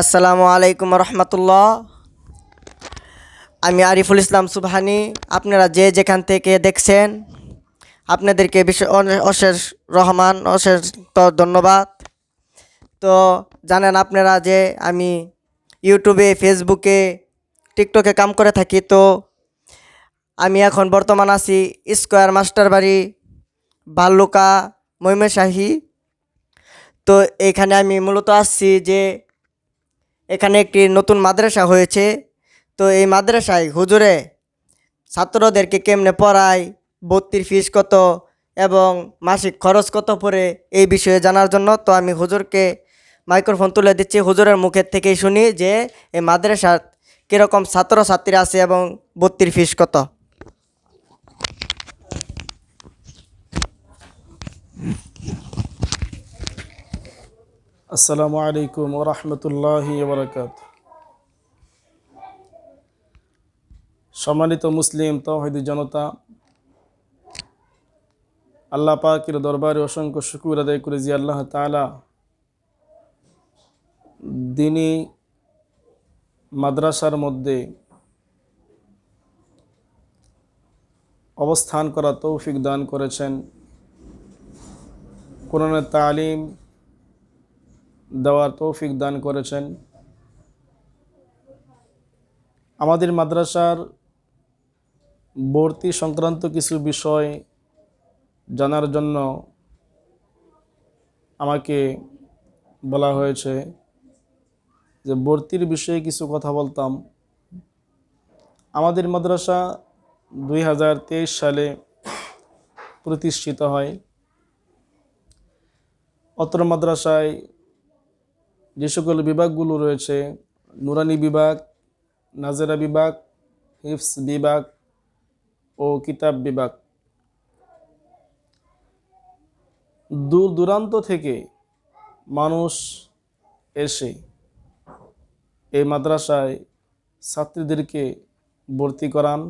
আসসালামু আলাইকুম রহমতুল্লাহ। আমি আরিফুল ইসলাম সুবহানি। আপনারা যে যেখান থেকে দেখছেন আপনাদেরকে অশেষ অশেষ ধন্যবাদ। তো জানেন আপনারা যে আমি ইউটিউবে, ফেসবুকে, টিকটকে কাম করে থাকি। তো আমি এখন বর্তমান আছি স্কোয়ার মাস্টার বাড়ি, ভাল্লুকা, ময়মনসিংহ। তো এখানে আমি মূলত আসছি যে এখানে একটি নতুন মাদ্রাসা হয়েছে। তো এই মাদ্রাসায় হুজুরে ছাত্রদেরকে কেমনে পড়ায়, ভর্তির ফিস কত এবং মাসিক খরচ কত পড়ে, এই বিষয়ে জানার জন্য তো আমি হুজুরকে মাইক্রোফোন তুলে দিচ্ছি। হুজুরের মুখের থেকেই শুনি যে এই মাদ্রাসার কীরকম ছাত্রছাত্রী আছে এবং ভর্তির ফিস কত। আসসালামু আলাইকুম ওয়া রাহমাতুল্লাহি ওয়া বারাকাতুহু। সম্মানিত মুসলিম তাওহীদি জনতা, আল্লাহ পাকের দরবারে অসংখ্য শুকর আদায় করি যে আল্লাহ তাআলা দ্বীনি মাদ্রাসার মধ্যে অবস্থান করা তৌফিক দান করেছেন, কোরআনের তালিম দেওয়ার তৌফিক দান করেছেন। আমাদের মাদ্রাসার ভর্তি সংক্রান্ত কিছু বিষয় জানার জন্য আমাকে বলা হয়েছে যে ভর্তির বিষয়ে কিছু কথা বলতাম। আমাদের মাদ্রাসা 2023 সালে প্রতিষ্ঠিত হয়। অত্র মাদ্রাসায় যে সকল বিভাগগুলো রয়েছে, নুরানি বিভাগ, নাজেরা বিভাগ, হিফস বিভাগ ও কিতাব বিভাগ, দূর দূরান্ত থেকে মানুষ এসে এই মাদ্রাসায় ছাত্রীদেরকে ভর্তি করান।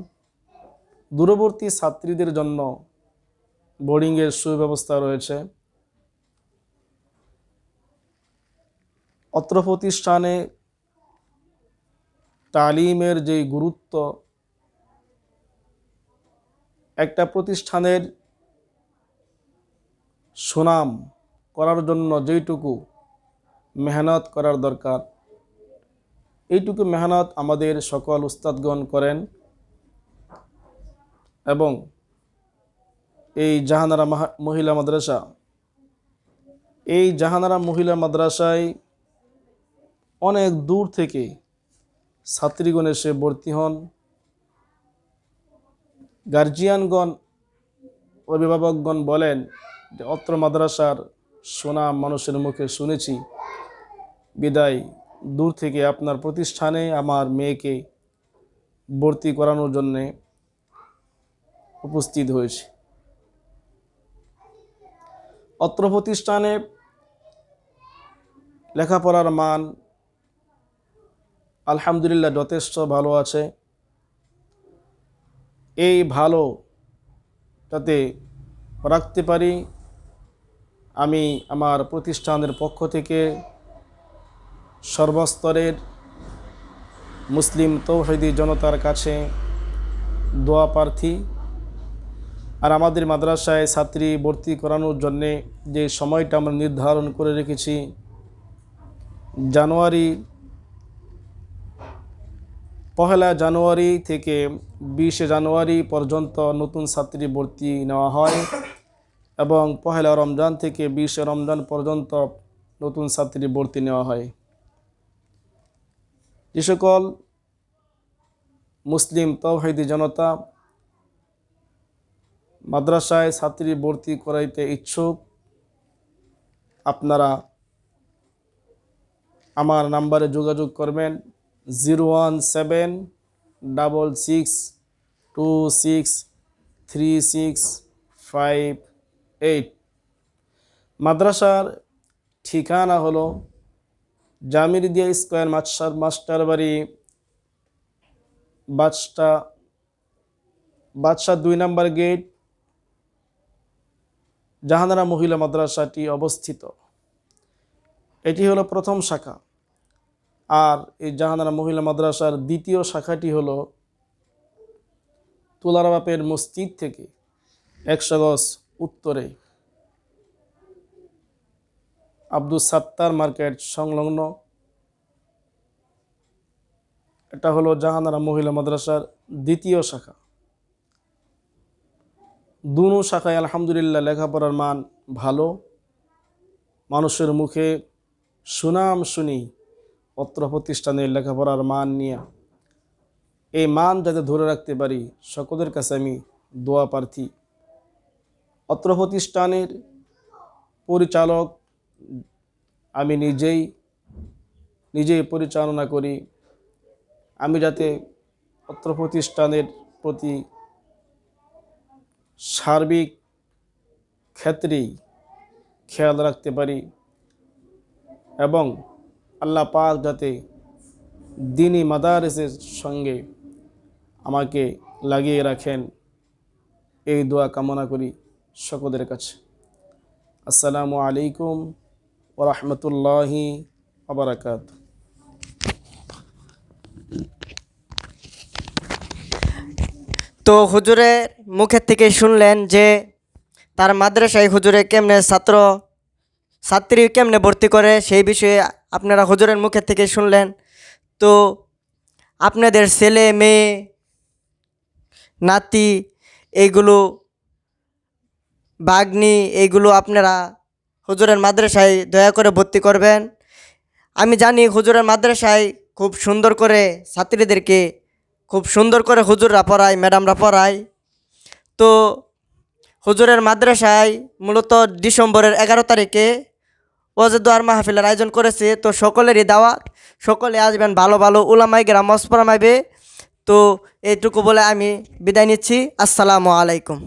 দূরবর্তী ছাত্রীদের জন্য বোর্ডিংয়ের সুব্যবস্থা রয়েছে। অত্র প্রতিষ্ঠানে তালিমের যে গুরুত্ব, একটা প্রতিষ্ঠানের সুনাম করার জন্য যেইটুকু মেহনত করার দরকার, এইটুকু মেহনত আমাদের সকল উস্তাদগণ করেন। এবং এই জাহানারা মহিলা মাদ্রাসা, এই জাহানারা মহিলা মাদ্রাসায় অনেক দূর থেকে ছাত্রীগণ এসে ভর্তি হন। গার্জিয়ানগণ, অভিভাবকগণ বলেন যে অত্র মাদ্রাসার সুনাম মানুষের মুখে শুনেছি, বিদায় দূর থেকে আপনার প্রতিষ্ঠানে আমার মেয়েকে ভর্তি করানোর জন্যে উপস্থিত হয়েছে। অত্র প্রতিষ্ঠানে লেখাপড়ার মান আলহামদুলিল্লাহ যথেষ্ট ভালো আছে। এই ভালো যাতে রাখতে পারি, আমি আমার প্রতিষ্ঠানের পক্ষ থেকে সর্বস্তরের মুসলিম তৌহিদি জনতার কাছে দোয়া প্রার্থী। আর আমাদের মাদ্রাসায় ছাত্রী ভর্তি করানোর জন্যে যে সময়টা আমরা নির্ধারণ করে রেখেছি, পহেলা জানুয়ারি থেকে 20 জানুয়ারি পর্যন্ত নতুন ছাত্রী ভর্তি নেওয়া হয় এবং পহেলা রমজান থেকে 20 রমজান পর্যন্ত নতুন ছাত্রী ভর্তি নেওয়া হয়। যে সকল মুসলিম তাওহীদি জনতা মাদ্রাসায় ছাত্রী ভর্তি করাইতে ইচ্ছুক, আপনারা আমার নাম্বারে যোগাযোগ করবেন 01766263658। মাদ্রাসার ঠিকানা হলো জামিরিদিয়া স্কোয়ার মাস্টার বাড়ি, বাদশা 2 নম্বর গেট, জাহানারা মহিলা মাদ্রাসাটি অবস্থিত। এটি হলো প্রথম শাখা। আর এই জাহানারা মহিলা মাদ্রাসার দ্বিতীয় শাখাটি হলো তুলারবাপের মসজিদ থেকে 100 গজ উত্তরে আব্দুল সাত্তার মার্কেট সংলগ্ন। এটা হলো জাহানারা মহিলা মাদ্রাসার দ্বিতীয় শাখা। দুনো শাখায় আলহামদুলিল্লাহ লেখাপড়ার মান ভালো, মানুষের মুখে সুনাম শুনি অত্র প্রতিষ্ঠানের লেখাপড়ার মান নিয়ে। এই মান যাতে ধরে রাখতে পারি সকলের কাছে আমি দোয়া প্রার্থী। অত্র প্রতিষ্ঠানের পরিচালক আমি নিজেই পরিচালনা করি। আমি যাতে অত্র প্রতিষ্ঠানের প্রতি সার্বিক ক্ষেত্রেই খেয়াল রাখতে পারি এবং আল্লাহ পাক যাতে দ্বীনি মাদারিসের সঙ্গে আমাকে লাগিয়ে রাখেন, এই দোয়া কামনা করি সকলের কাছে। আসসালামু আলাইকুম ওয়া রাহমাতুল্লাহি ওয়া বারাকাতুহু। তো হুজুরের মুখের থেকে শুনলেন যে তার মাদ্রাসায় হুজুরে কেমনে ছাত্রী কেমনে ভর্তি করে, সেই বিষয়ে আপনারা হুজুরের মুখের থেকে শুনলেন। তো আপনাদের ছেলে মেয়ে নাতি এইগুলো বাগ্নি এইগুলো আপনারা হুজুরের মাদ্রাসায় দয়া করে ভর্তি করবেন। আমি জানি হুজুরের মাদ্রাসায় খুব সুন্দর করে ছাত্রীদেরকে খুব সুন্দর করে হুজুররা পড়ায়, ম্যাডামরা পড়ায়। তো হুজুরের মাদ্রাসায় মূলত ডিসেম্বরের 11 তারিখে ওয়াজ দোয়ার মাহফিলের আয়োজন করেছে। তো সকলেরই দাওয়াত, সকলে আসবেন, ভালো ভালো উলামায়ে কেরাম ওয়াজ পড়াবে। তো এইটুকু বলে আমি বিদায় নিচ্ছি। আসসালামু আলাইকুম।